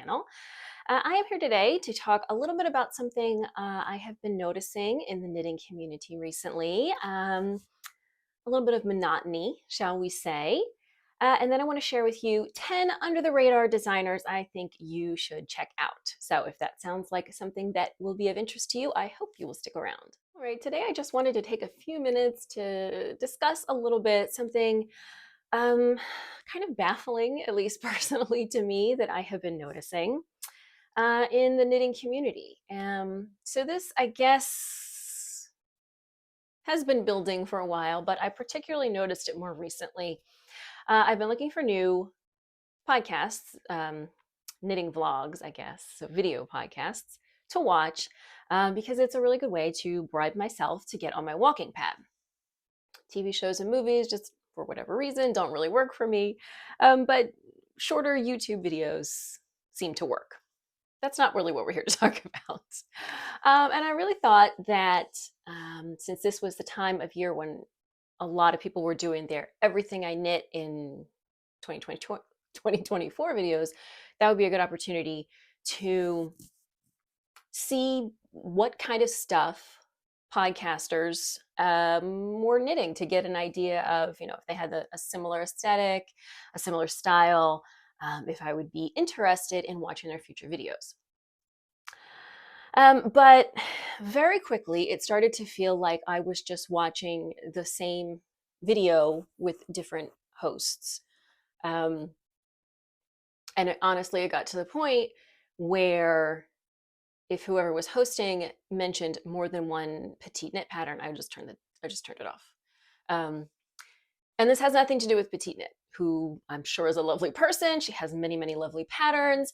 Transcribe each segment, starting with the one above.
channel. I am here today to talk a little bit about something I have been noticing in the knitting community recently. A little bit of monotony, shall we say. And then I want to share with you 10 under the radar designers I think you should check out. So if that sounds like something that will be of interest to you, I hope you will stick around. All right, today I just wanted to take a few minutes to discuss a little bit something um, kind of baffling, at least personally to me, that I have been noticing in the knitting community. So this, I guess, has been building for a while, but I particularly noticed it more recently. I've been looking for new podcasts, knitting vlogs, I guess, so video podcasts to watch because it's a really good way to bribe myself to get on my walking pad. TV shows and movies, just for whatever reason, don't really work for me, but shorter YouTube videos seem to work. That's not really what we're here to talk about. And I really thought that since this was the time of year when a lot of people were doing their everything I knit in 2024 videos, that would be a good opportunity to see what kind of stuff podcasters were knitting, to get an idea of, if they had a similar aesthetic, a similar style, if I would be interested in watching their future videos. But very quickly, it started to feel like I was just watching the same video with different hosts. And honestly, it got to the point where if whoever was hosting mentioned more than one petite knit pattern, I just turned it off. And this has nothing to do with petite knit, who I'm sure is a lovely person. She has many, many lovely patterns.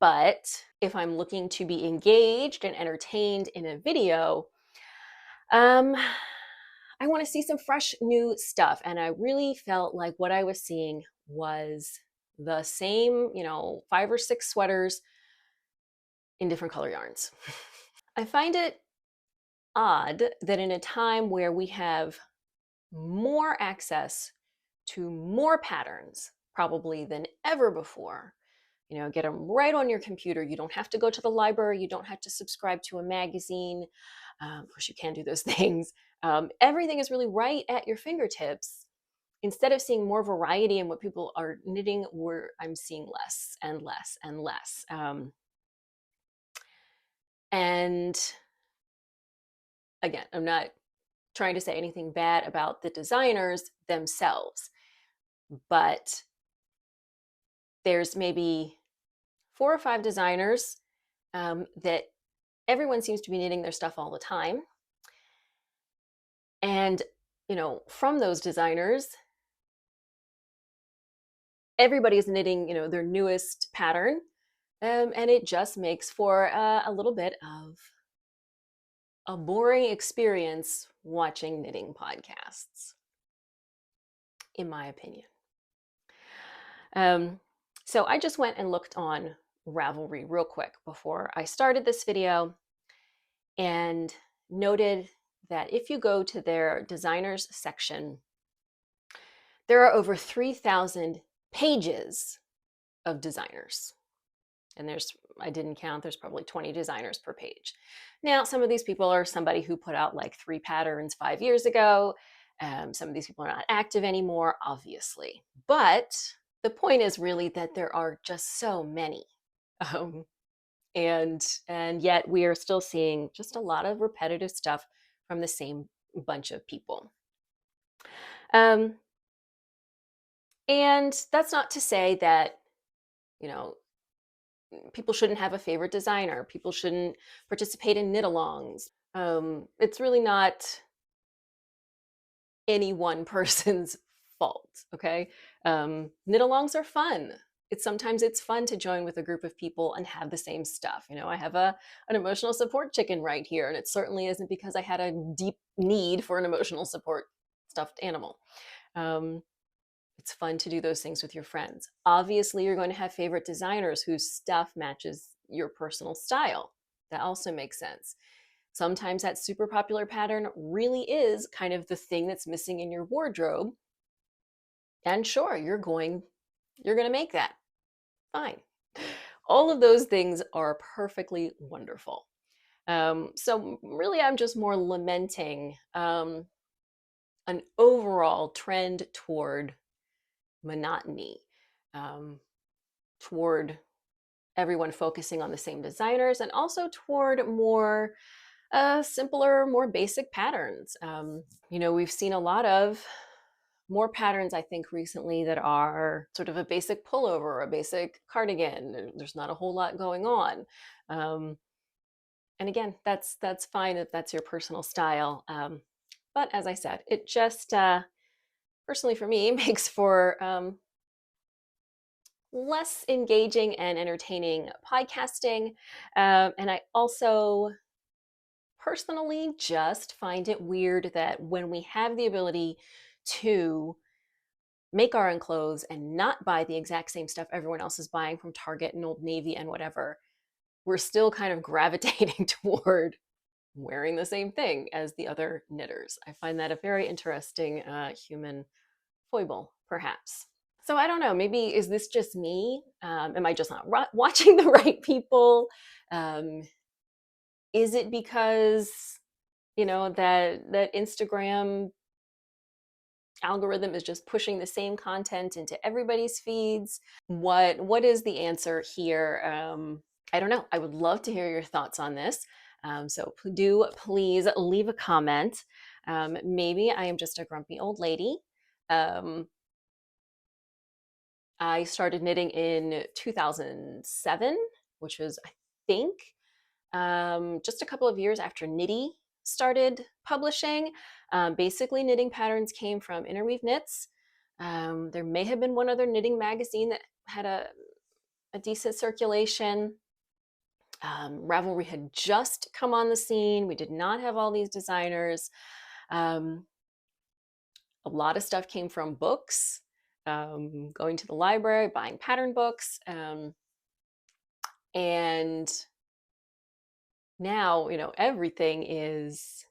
But if I'm looking to be engaged and entertained in a video, I want to see some fresh new stuff. And I really felt like what I was seeing was the same, 5 or 6 sweaters in different color yarns. I find it odd that in a time where we have more access to more patterns, probably than ever before, get them right on your computer. You don't have to go to the library. You don't have to subscribe to a magazine. Of course, you can do those things. Everything is really right at your fingertips. Instead of seeing more variety in what people are knitting, I'm seeing less and less and less. And again, I'm not trying to say anything bad about the designers themselves, but there's maybe 4 or 5 designers that everyone seems to be knitting their stuff all the time. And, from those designers, everybody is knitting, their newest pattern. And it just makes for a little bit of a boring experience watching knitting podcasts, in my opinion. So I just went and looked on Ravelry real quick before I started this video and noted that if you go to their designers section, there are over 3,000 pages of designers. And I didn't count, there's probably 20 designers per page. Now, some of these people are somebody who put out like 3 patterns 5 years ago. Some of these people are not active anymore, obviously. But the point is really that there are just so many. And yet we are still seeing just a lot of repetitive stuff from the same bunch of people. And that's not to say that, people shouldn't have a favorite designer. People shouldn't participate in knit-alongs. It's really not any one person's fault, okay? Knit-alongs are fun. Sometimes it's fun to join with a group of people and have the same stuff. I have an emotional support chicken right here, and it certainly isn't because I had a deep need for an emotional support stuffed animal. It's fun to do those things with your friends. Obviously, you're going to have favorite designers whose stuff matches your personal style. That also makes sense. Sometimes that super popular pattern really is kind of the thing that's missing in your wardrobe. And sure, you're going to make that. Fine. All of those things are perfectly wonderful. So really, I'm just more lamenting an overall trend toward monotony, um, toward everyone focusing on the same designers, and also toward more simpler, more basic patterns. We've seen a lot of more patterns, I think, recently that are sort of a basic pullover or a basic cardigan. There's not a whole lot going on. Um, and again, that's fine if that's your personal style. But as I said, it just personally for me makes for less engaging and entertaining podcasting. And I also personally just find it weird that when we have the ability to make our own clothes and not buy the exact same stuff everyone else is buying from Target and Old Navy and whatever, we're still kind of gravitating toward wearing the same thing as the other knitters. I find that a very interesting human foible, perhaps. So I don't know. Maybe is this just me? Am I just not watching the right people? Um, is it because that Instagram algorithm is just pushing the same content into everybody's feeds? What is the answer here? I don't know. I would love to hear your thoughts on this. So do please leave a comment. Maybe I am just a grumpy old lady. Um, I started knitting in 2007, which was, I think, just a couple of years after Knitty started publishing. Basically, knitting patterns came from Interweave Knits. There may have been one other knitting magazine that had a decent circulation. Ravelry had just come on the scene. We did not have all these designers. Um, a lot of stuff came from books, going to the library, buying pattern books. And now, everything is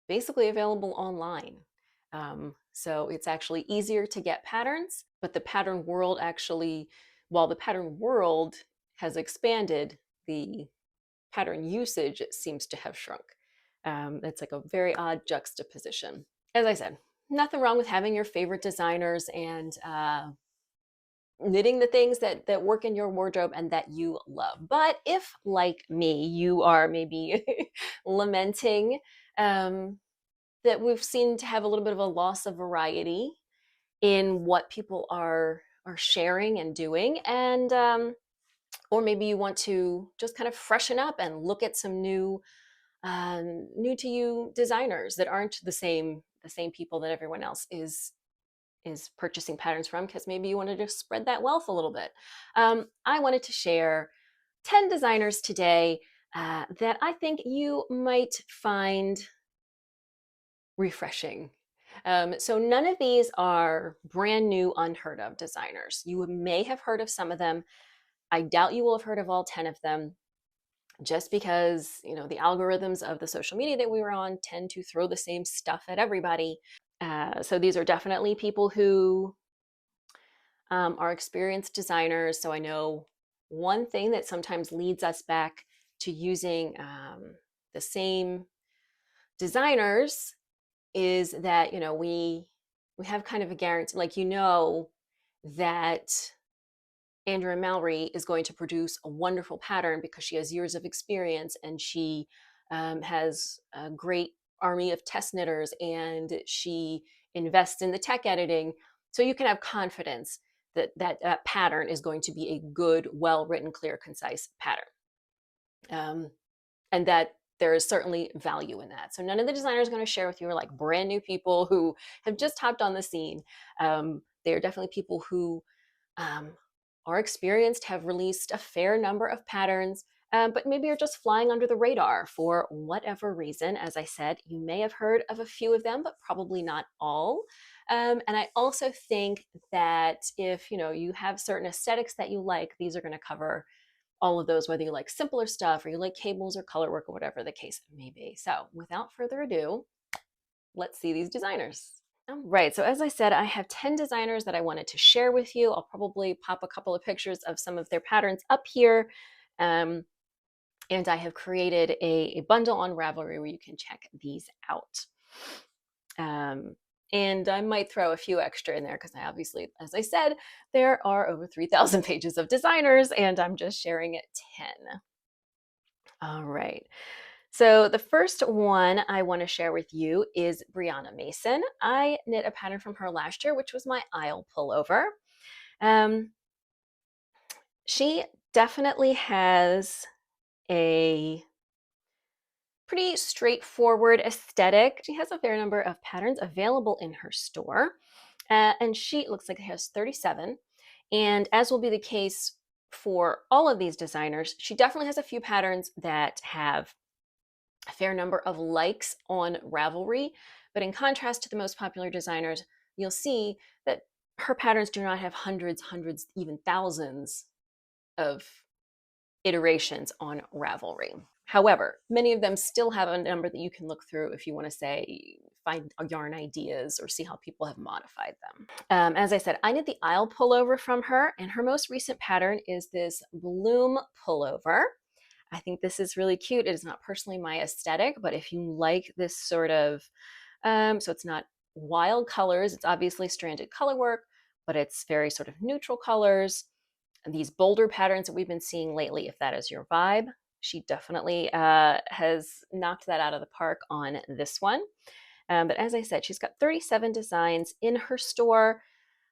basically available online. So it's actually easier to get patterns, but the pattern world actually, while the pattern world has expanded, the pattern usage seems to have shrunk. It's like a very odd juxtaposition. As I said, nothing wrong with having your favorite designers and knitting the things that work in your wardrobe and that you love. But if, like me, you are maybe lamenting that we've seen to have a little bit of a loss of variety in what people are sharing and doing, and or maybe you want to just kind of freshen up and look at some new to you designers that aren't the same people that everyone else is purchasing patterns from, because maybe you wanted to spread that wealth a little bit. I wanted to share 10 designers today that I think you might find refreshing. So none of these are brand new, unheard of designers. You may have heard of some of them. I doubt you will have heard of all 10 of them, just because the algorithms of the social media that we were on tend to throw the same stuff at everybody. So these are definitely people who are experienced designers. So I know one thing that sometimes leads us back to using the same designers is that we have kind of a guarantee, like that Andrea Mallory is going to produce a wonderful pattern because she has years of experience and she has a great army of test knitters and she invests in the tech editing. So you can have confidence that that pattern is going to be a good, well written, clear, concise pattern. And that there is certainly value in that. So none of the designers going to share with you are like brand new people who have just hopped on the scene. They are definitely people who um, are experienced, have released a fair number of patterns, but maybe are just flying under the radar for whatever reason. As I said, you may have heard of a few of them, but probably not all. And I also think that if you have certain aesthetics that you like, these are going to cover all of those, whether you like simpler stuff or you like cables or color work or whatever the case may be. So without further ado, let's see these designers. All right, so as I said, I have 10 designers that I wanted to share with you. I'll probably pop a couple of pictures of some of their patterns up here. Um, and I have created a bundle on Ravelry where you can check these out. And I might throw a few extra in there because I obviously, as I said, there are over 3,000 pages of designers and I'm just sharing 10. All right. So the first one I want to share with you is Brianna Mason. I knit a pattern from her last year, which was my aisle pullover. Um, she definitely has a pretty straightforward aesthetic. She has a fair number of patterns available in her store. And she looks like it has 37. And as will be the case for all of these designers, she definitely has a few patterns that have a fair number of likes on Ravelry. But in contrast to the most popular designers, you'll see that her patterns do not have hundreds, even thousands of iterations on Ravelry. However, many of them still have a number that you can look through if you want to say find yarn ideas or see how people have modified them. As I said, I knit the aisle pullover from her, and her most recent pattern is this bloom pullover. I think this is really cute. It is not personally my aesthetic, but if you like this sort of, so it's not wild colors, it's obviously stranded color work, but it's very sort of neutral colors. And these bolder patterns that we've been seeing lately, if that is your vibe, she definitely has knocked that out of the park on this one. But as I said, she's got 37 designs in her store,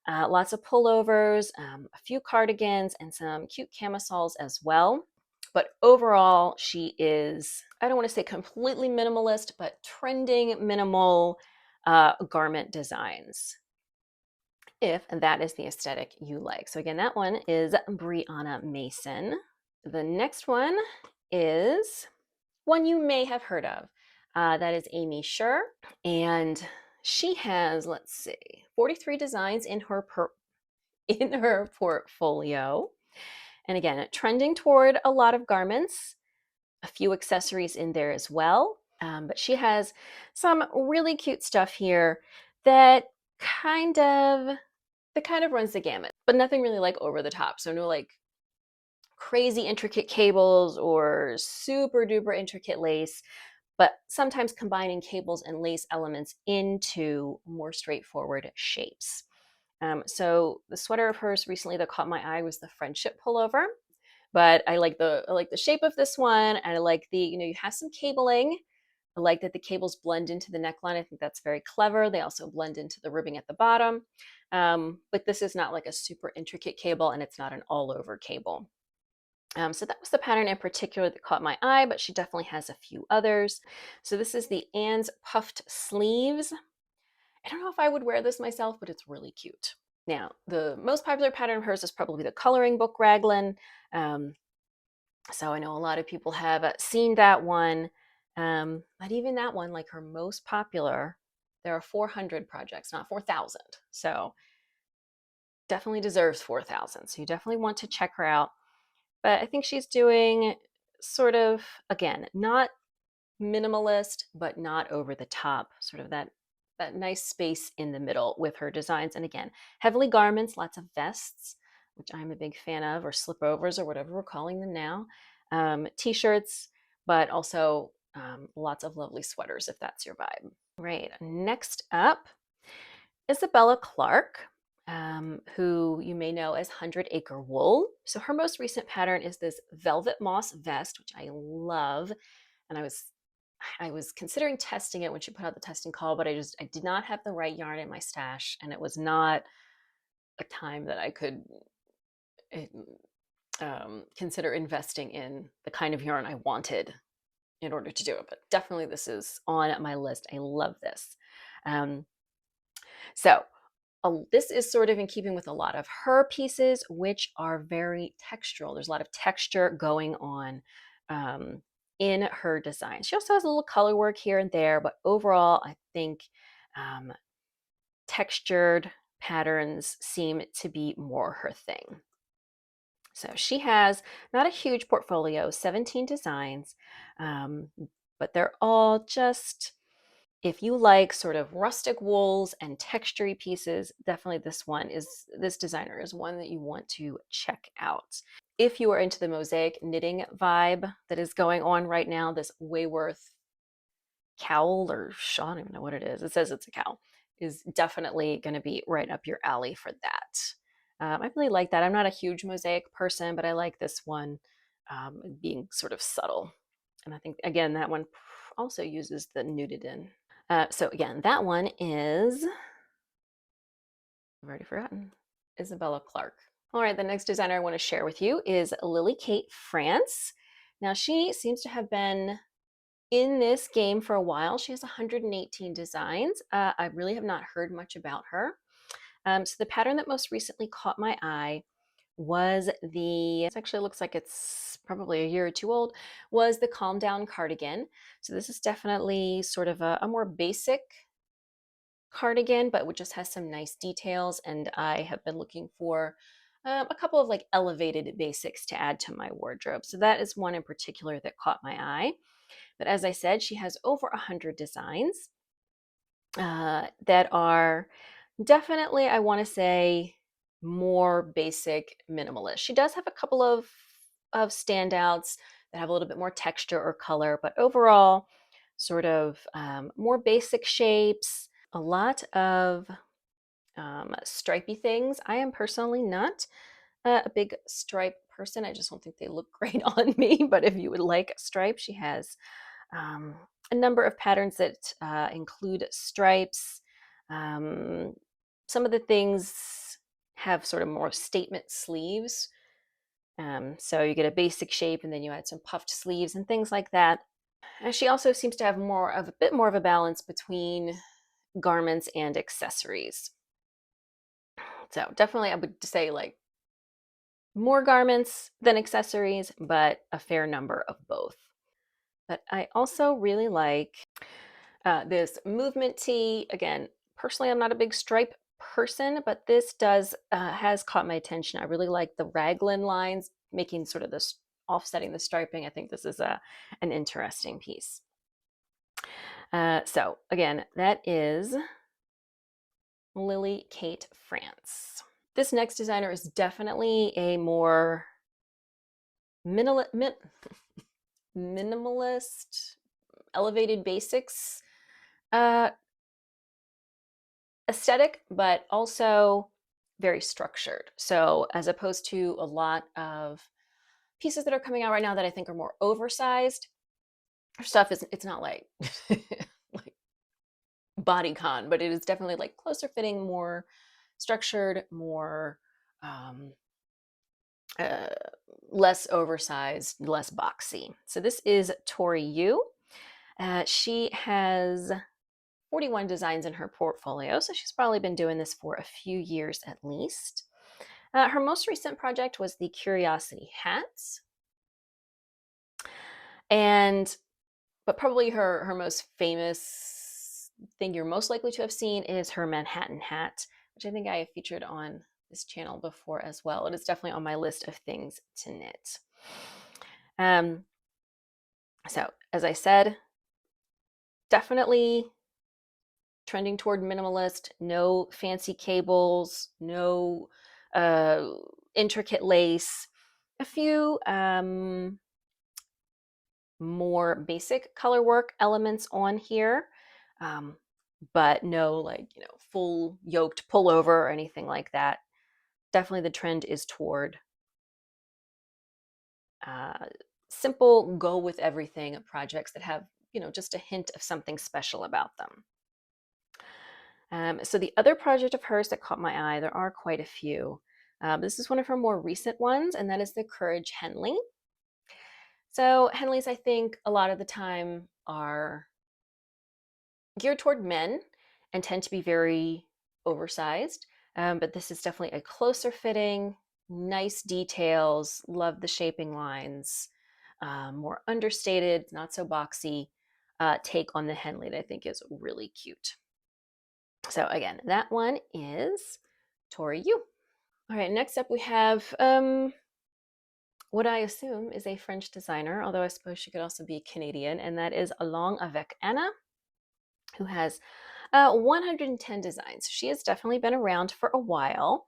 lots of pullovers, a few cardigans, and some cute camisoles as well. But overall, she is, I don't want to say completely minimalist, but trending minimal garment designs, if that is the aesthetic you like. So again, that one is Brianna Mason. The next one is one you may have heard of. That is Amy Scher. And she has, let's see, 43 designs in her portfolio. And again, trending toward a lot of garments, a few accessories in there as well. But she has some really cute stuff here that kind of runs the gamut, but nothing really like over the top. So no like crazy intricate cables or super duper intricate lace, but sometimes combining cables and lace elements into more straightforward shapes. So the sweater of hers recently that caught my eye was the friendship pullover. But I like the shape of this one, and I like the, you have some cabling. I like that the cables blend into the neckline. I think that's very clever. They also blend into the ribbing at the bottom. But this is not like a super intricate cable, and it's not an all over cable. So that was the pattern in particular that caught my eye, but she definitely has a few others. So this is the Anne's puffed sleeves. I don't know if I would wear this myself, but it's really cute. Now, the most popular pattern of hers is probably the coloring book raglan. So I know a lot of people have seen that one. But even that one, like her most popular, there are 400 projects, not 4,000. So definitely deserves 4,000. So you definitely want to check her out. But I think she's doing sort of, again, not minimalist, but not over the top, sort of that nice space in the middle with her designs. And again, heavily garments, lots of vests, which I'm a big fan of, or slipovers, or whatever we're calling them now, t-shirts, but also lots of lovely sweaters if that's your vibe. Right. Next up, Isabella Clark. Who you may know as 100 Acre Wool. So her most recent pattern is this velvet moss vest, which I love. And I was considering testing it when she put out the testing call, but I did not have the right yarn in my stash, and it was not a time that I could eh, consider investing in the kind of yarn I wanted in order to do it. But definitely, this is on my list. I love this. Um, so this is sort of in keeping with a lot of her pieces, which are very textural. There's a lot of texture going on in her design. She also has a little color work here and there, but overall, I think um, textured patterns seem to be more her thing. So she has not a huge portfolio, 17 designs, but they're all just if you like sort of rustic wools and textury pieces, definitely this designer is one that you want to check out. If you are into the mosaic knitting vibe that is going on right now, this Wayworth cowl or I don't even know what it is. It says it's a cowl is definitely going to be right up your alley for that. I really like that. I'm not a huge mosaic person, but I like this one being sort of subtle. And I think, again, that one also uses the knitted in. So again, that one is, I've already forgotten, Isabella Clarke. All right, the next designer I want to share with you is Lily Kate France. Now, she seems to have been in this game for a while. She has 118 designs. I really have not heard much about her. So the pattern that most recently caught my eye was it actually looks like it's probably a year or two old, was the Calm Down cardigan. So this is definitely sort of a more basic cardigan, but it just has some nice details. And I have been looking for a couple of like elevated basics to add to my wardrobe. So that is one in particular that caught my eye. But as I said, she has over 100 designs that are definitely, I want to say, more basic minimalist. She does have a couple of standouts that have a little bit more texture or color, but overall, sort of more basic shapes, a lot of stripy things. I am personally not a big stripe person. I just don't think they look great on me. But if you would like a stripe, she has um, a number of patterns that include stripes. Um, some of the things have sort of more statement sleeves. So you get a basic shape and then you add some puffed sleeves and things like that. And she also seems to have a bit more of a balance between garments and accessories. So definitely I would say like more garments than accessories, but a fair number of both. But I also really like this movement tee. Again, personally, I'm not a big stripe person, but this does has caught my attention. I really like the raglan lines, making sort of this offsetting the striping. I think this is an interesting piece. So again, that is Lily Kate France. This next designer is definitely a more minimalist, elevated basics uh, aesthetic, but also very structured. So, as opposed to a lot of pieces that are coming out right now that I think are more oversized, her stuff is it's not like like bodycon, but it is definitely like closer fitting, more structured, more um, uh, less oversized, less boxy. So this is Tori Yu. She has 41 designs in her portfolio, so she's probably been doing this for a few years at least. Her most recent project was the Curiosity hats, and but probably her most famous thing you're most likely to have seen is her Manhattan hat, which I think I have featured on this channel before as well. It is definitely on my list of things to knit. Um, so as I said, definitely trending toward minimalist, no fancy cables, no uh, intricate lace, a few more basic color work elements on here, um, but no like, full yoked pullover or anything like that. Definitely the trend is toward uh, simple, go with everything projects that have, just a hint of something special about them. So the other project of hers that caught my eye, there are quite a few. This is one of her more recent ones, and that is the Courage Henley. So Henleys, I think, a lot of the time are geared toward men and tend to be very oversized. But this is definitely a closer fitting, nice details, love the shaping lines, more understated, not so boxy take on the Henley that I think is really cute. So again, that one is Tori Yu. All right, next up we have what I assume is a French designer, although I suppose she could also be Canadian, and that is Along avec Anna. who has 110 designs. She has definitely been around for a while.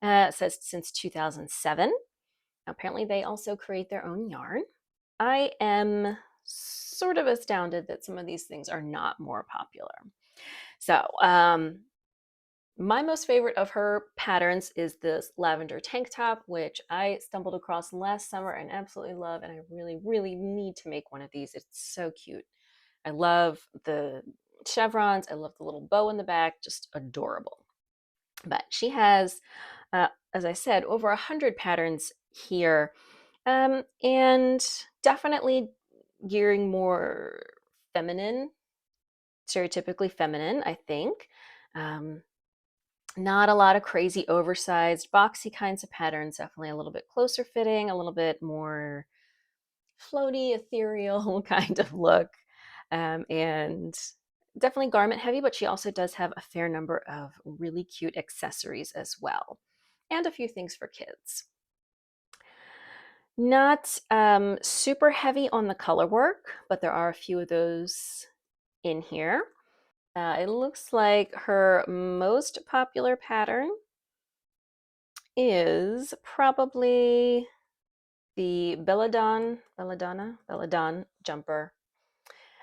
It says since 2007. Apparently, they also create their own yarn. I am sort of astounded that some of these things are not more popular. So, my most favorite of her patterns is this lavender tank top, which I stumbled across last summer and absolutely love. And I really, really need to make one of these. It's so cute. I love the chevrons. I love the little bow in the back, just adorable. But she has, as I said, over 100 patterns here, and definitely gearing more feminine, stereotypically feminine, I think. Um, Not a lot of crazy, oversized, boxy kinds of patterns, definitely a little bit closer fitting, a little bit more floaty, ethereal kind of look. And definitely garment heavy, but she also does have a fair number of really cute accessories as well, and a few things for kids. Not super heavy on the color work, but there are a few of those in here. It looks like her most popular pattern is probably the Belladonna jumper,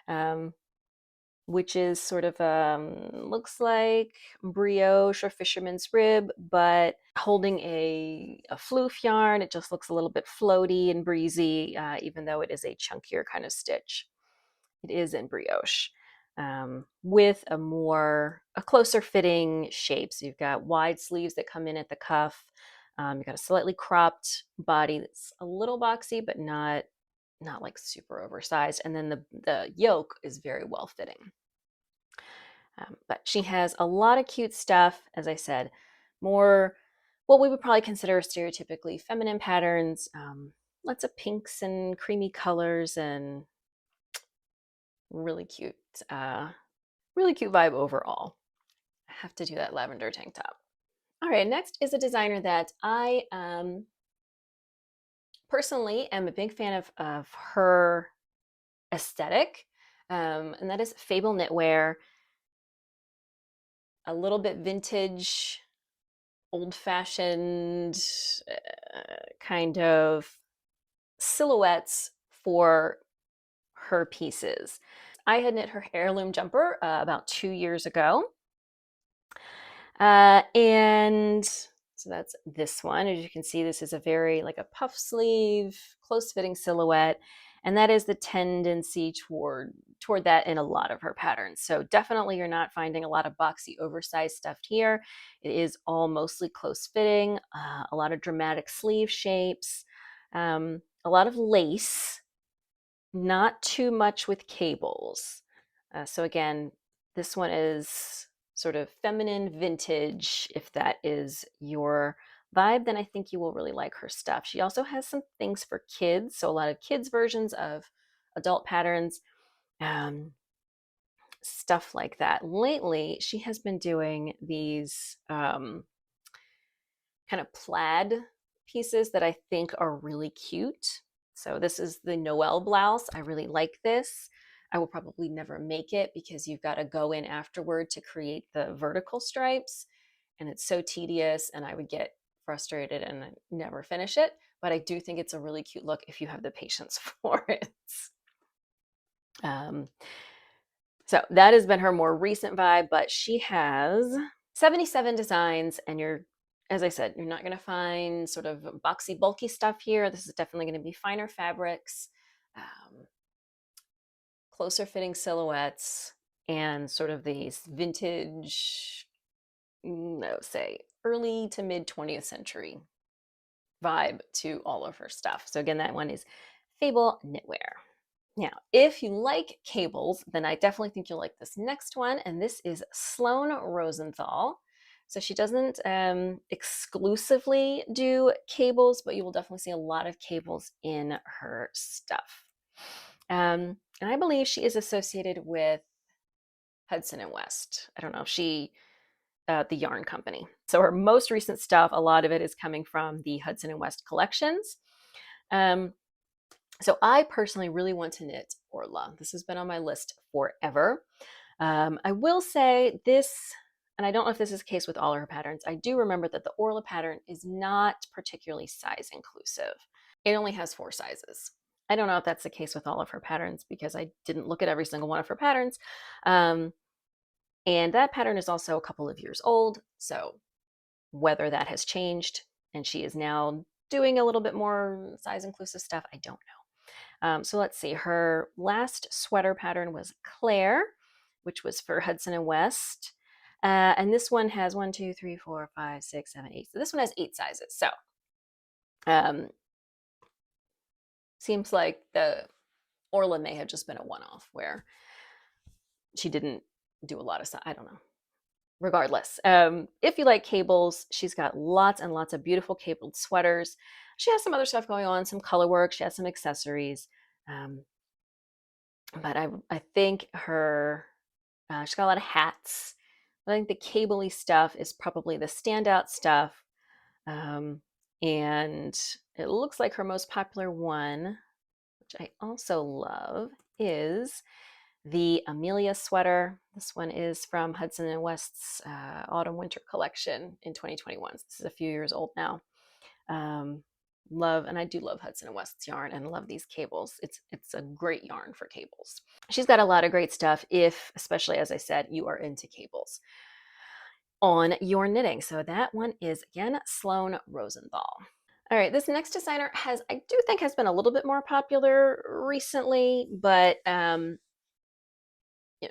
um, which is sort of looks like brioche or fisherman's rib, but holding a floof yarn. It just looks a little bit floaty and breezy, even though it is a chunkier kind of stitch. It is in brioche. With a closer fitting shape. So you've got wide sleeves that come in at the cuff. You've got a slightly cropped body that's a little boxy, but not like super oversized. And then the yoke is very well fitting. But she has a lot of cute stuff, as I said, more what we would probably consider stereotypically feminine patterns, lots of pinks and creamy colors, and really cute, uh, really cute vibe overall. I have to do that lavender tank top. All right, next is a designer that I personally am a big fan of her aesthetic, and that is Fable Knitwear. A little bit vintage, old-fashioned kind of silhouettes for her pieces. I had knit her heirloom jumper about 2 years ago. And so that's this one. As you can see, this is a very like a puff sleeve, close fitting silhouette. And that is the tendency toward that in a lot of her patterns. So definitely you're not finding a lot of boxy, oversized stuff here. It is all mostly close fitting, a lot of dramatic sleeve shapes, a lot of lace, not too much with cables. So again, this one is sort of feminine vintage. If that is your vibe, then I think you will really like her stuff. She also has some things for kids, so a lot of kids versions of adult patterns, um, stuff like that. Lately, she has been doing these kind of plaid pieces that I think are really cute. So this is the Noel blouse. I really like this. I will probably never make it because you've got to go in afterward to create the vertical stripes, and it's so tedious, and I would get frustrated and never finish it. But I do think it's a really cute look if you have the patience for it. Um, so that has been her more recent vibe, but she has 77 designs, and as I said, you're not going to find sort of boxy, bulky stuff here. This is definitely going to be finer fabrics, um, closer fitting silhouettes, and sort of these vintage, I would say, early to mid 20th century vibe to all of her stuff. So again, that one is Fable Knitwear. Now, if you like cables, then I definitely think you'll like this next one, and this is Sloan Rosenthal. So she doesn't exclusively do cables, but you will definitely see a lot of cables in her stuff. And I believe she is associated with Hudson and West. I don't know if the yarn company. So her most recent stuff, a lot of it is coming from the Hudson and West collections. Um, so I personally really want to knit Orla. This has been on my list forever. I will say this, and I don't know if this is the case with all her patterns. I do remember that the Orla pattern is not particularly size inclusive. It only has 4 sizes. I don't know if that's the case with all of her patterns because I didn't look at every single one of her patterns. Um, and that pattern is also a couple of years old. So whether that has changed and she is now doing a little bit more size inclusive stuff, I don't know. So let's see. Her last sweater pattern was Claire, which was for Hudson and West. And this one has 1, 2, 3, 4, 5, 6, 7, 8. So this one has 8 sizes. So um, seems like the Orla may have just been a one-off where she didn't do a lot of stuff. I don't know. Regardless, if you like cables, she's got lots and lots of beautiful cabled sweaters. She has some other stuff going on, some color work. She has some accessories. But I think she's got a lot of hats. I think the cable-y stuff is probably the standout stuff. And it looks like her most popular one, which I also love, is the Amelia sweater. This one is from Hudson and West's autumn winter collection in 2021. So this is a few years old now. And I do love Hudson and West's yarn and love these cables. It's a great yarn for cables. She's got a lot of great stuff if, especially as I said, you are into cables on your knitting. So that one is again Sloan Rosenthal. All right, this next designer I do think has been a little bit more popular recently, but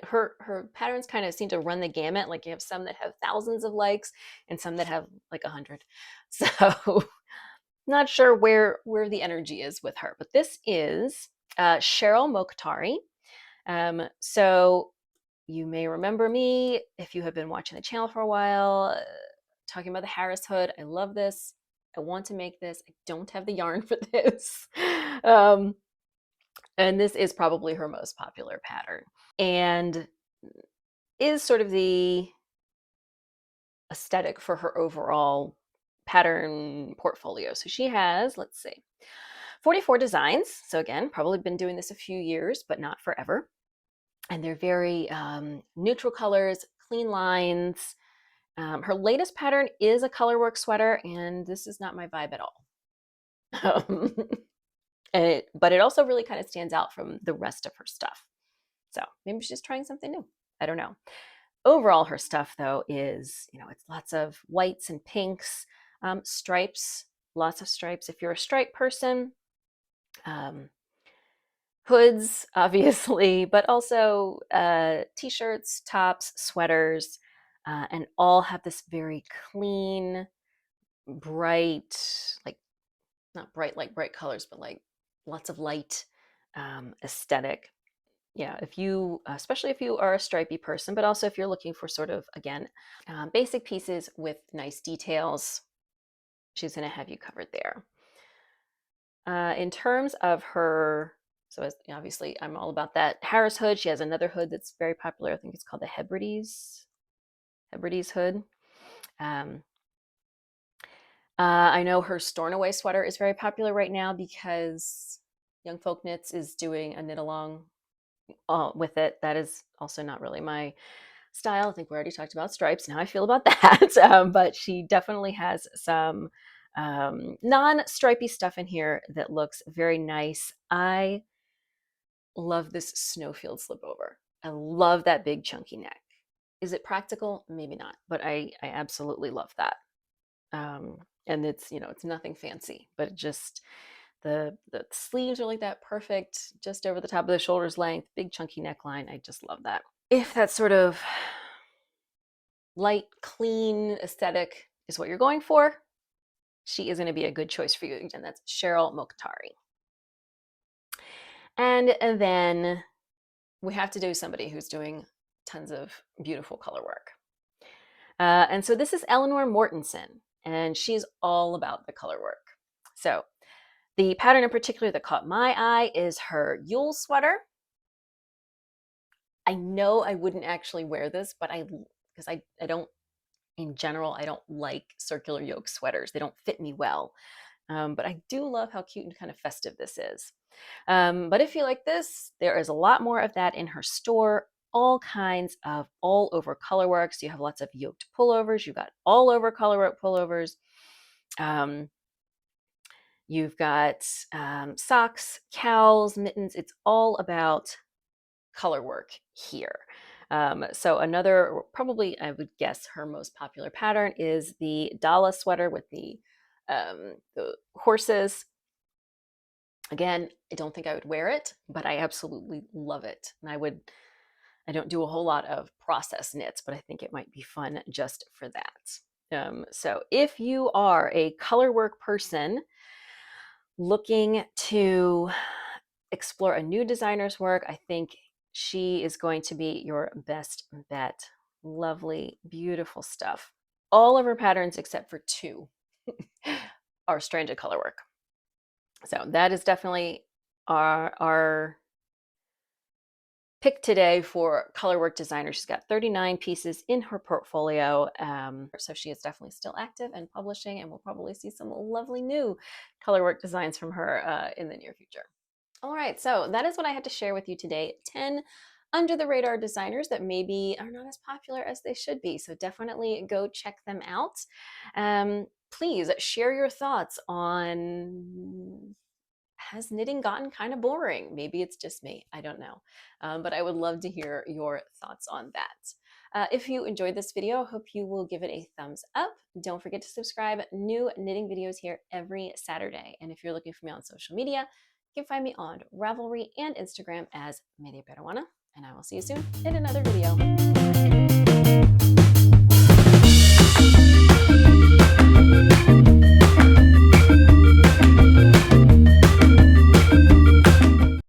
her patterns kind of seem to run the gamut. Like you have some that have thousands of likes and some that have like 100. So not sure where the energy is with her, but this is Cheryl Mokhtari. So you may remember me if you have been watching the channel for a while, talking about the Harris hood. I love this. I want to make this. I don't have the yarn for this. And this is probably her most popular pattern and is sort of the aesthetic for her overall pattern portfolio. So she has, let's see, 44 designs. So again, probably been doing this a few years, but not forever. And they're very neutral colors, clean lines. Her latest pattern is a colorwork sweater, and this is not my vibe at all. But it also really kind of stands out from the rest of her stuff. So maybe she's trying something new. I don't know. Overall, her stuff, though, is, it's lots of whites and pinks, stripes, lots of stripes if you're a stripe person, hoods, obviously, but also t-shirts, tops, sweaters, and all have this very clean, bright, like not bright like bright colors, but like lots of light aesthetic. Yeah, especially if you are a stripy person, but also if you're looking for sort of, again, basic pieces with nice details, she's going to have you covered there. In terms of her, so obviously I'm all about that Harris hood. She has another hood that's very popular. I think it's called the Hebrides hood. I know her Stornoway sweater is very popular right now because Young Folk Knits is doing a knit along with it. That is also not really my style. I think we already talked about stripes and how I feel about that. But she definitely has some non-stripy stuff in here that looks very nice. I love this Snowfield slip over. I love that big chunky neck. Is it practical? Maybe not, but I absolutely love that. And it's nothing fancy, but just the sleeves are like that perfect, just over the top of the shoulders length, big chunky neckline. I just love that. If that sort of light, clean aesthetic is what you're going for, she is going to be a good choice for you. Again, that's Cheryl Mokhtari. And then we have to do somebody who's doing tons of beautiful color work. And so this is Eleanor Mortensen, and she's all about the color work. So the pattern in particular that caught my eye is her Yule sweater. I know I wouldn't actually wear this, but because I don't, in general, I don't like circular yoke sweaters. They don't fit me well. But I do love how cute and kind of festive this is. But if you like this, there is a lot more of that in her store. all kinds of all over color work. So you have lots of yoked pullovers. You've got all over color work pullovers. You've got socks, cowls, mittens. It's all about color work here. So another, probably I would guess her most popular pattern is the Dala sweater with the horses. Again, I don't think I would wear it, but I absolutely love it. And I don't do a whole lot of process knits, but I think it might be fun just for that. So if you are a color work person looking to explore a new designer's work, I think she is going to be your best bet. Lovely, beautiful stuff. All of her patterns except for two are stranded color work. So that is definitely our pick today for color work designer. She's got 39 pieces in her portfolio. So she is definitely still active and publishing, and we'll probably see some lovely new color work designs from her in the near future. All right, so that is what I had to share with you today. 10 under the radar designers that maybe are not as popular as they should be. So definitely go check them out. Please share your thoughts on, has knitting gotten kind of boring? Maybe it's just me. I don't know. But I would love to hear your thoughts on that. If you enjoyed this video, I hope you will give it a thumbs up. Don't forget to subscribe. New knitting videos here every Saturday. And if you're looking for me on social media, you can find me on Ravelry and Instagram as Media Peruana. And I will see you soon in another video.